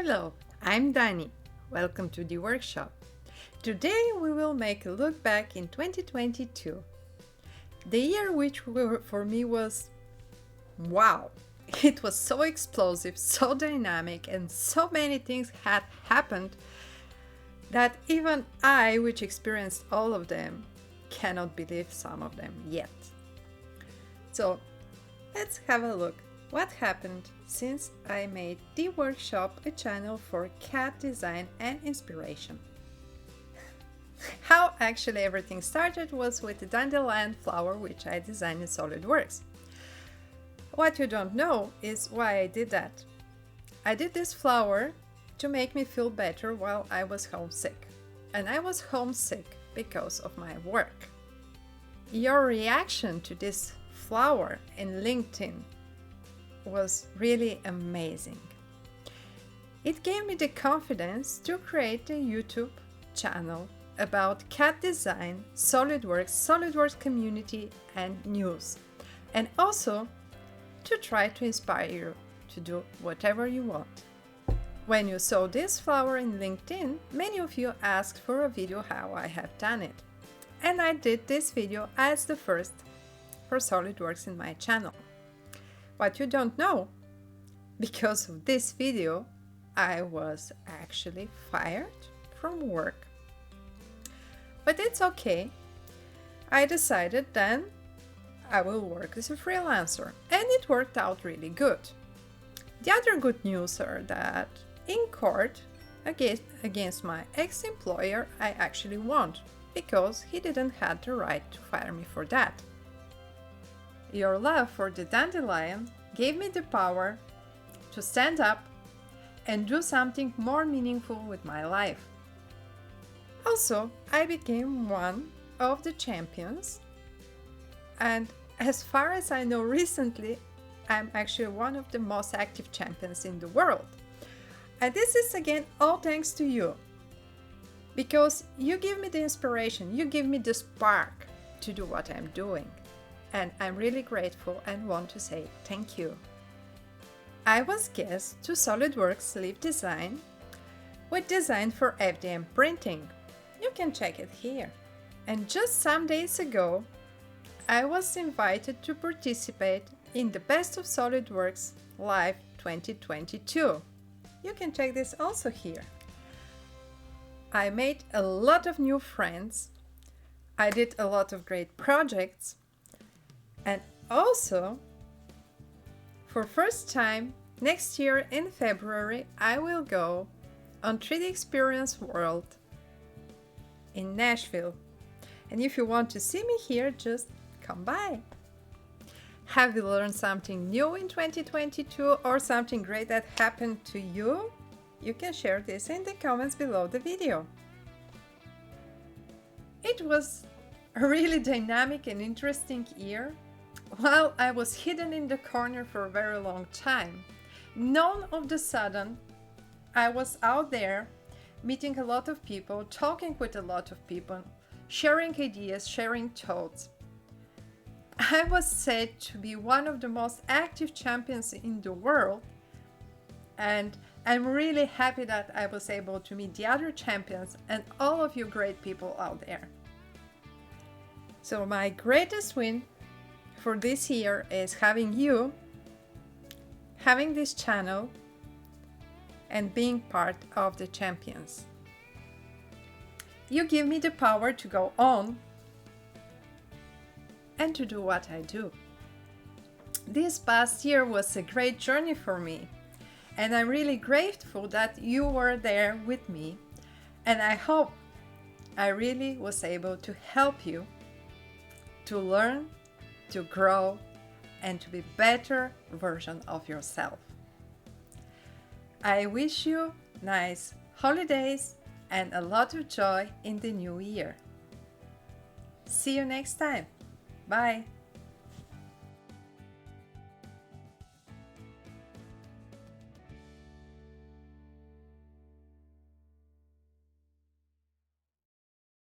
Hello, I'm Dani. Welcome to the workshop. Today we will make a look back in 2022. The year which for me was wow. It was so explosive, so dynamic, and so many things had happened that even I, which experienced all of them, cannot believe some of them yet. So let's have a look. What happened since I made the workshop a channel for CAD design and inspiration? How actually everything started was with the dandelion flower which I designed in SolidWorks. What you don't know is why I did that. I did this flower to make me feel better while I was homesick. And I was homesick because of my work. Your reaction to this flower in LinkedIn was really amazing. It gave me the confidence to create a YouTube channel about CAD design, SolidWorks community, and news, and also to try to inspire you to do whatever you want. When you saw this flower in LinkedIn, many of you asked for a video how I have done it, and I did this video as the first for SolidWorks in my channel. What you don't know, because of this video, I was actually fired from work. But it's okay. I decided then I will work as a freelancer, and it worked out really good. The other good news are that in court against my ex-employer, I actually won because he didn't have the right to fire me for that. Your love for the dandelion gave me the power to stand up and do something more meaningful with my life. Also, I became one of the champions, and as far as I know recently, I'm actually one of the most active champions in the world. And this is again all thanks to you, because you give me the inspiration, you give me the spark to do what I'm doing. And I'm really grateful and want to say thank you. I was guest to SolidWorks Live Design with design for FDM printing. You can check it here. And just some days ago, I was invited to participate in the Best of SolidWorks Live 2022. You can check this also here. I made a lot of new friends. I did a lot of great projects. And also, for first time, next year in February, I will go on 3D Experience World in Nashville. And if you want to see me here, just come by. Have you learned something new in 2022 or something great that happened to you? You can share this in the comments below the video. It was a really dynamic and interesting year. While I was hidden in the corner for a very long time, none of the sudden I was out there meeting a lot of people, talking with a lot of people, sharing ideas, sharing thoughts. I was said to be one of the most active champions in the world, and I'm really happy that I was able to meet the other champions and all of you great people out there. So my greatest win for this year is having you, having this channel, and being part of the champions. You give me the power to go on and to do what I do. This past year was a great journey for me, and I'm really grateful that you were there with me, and I hope I really was able to help you to learn, to grow, and to be a better version of yourself. I wish you nice holidays and a lot of joy in the new year. See you next time. Bye.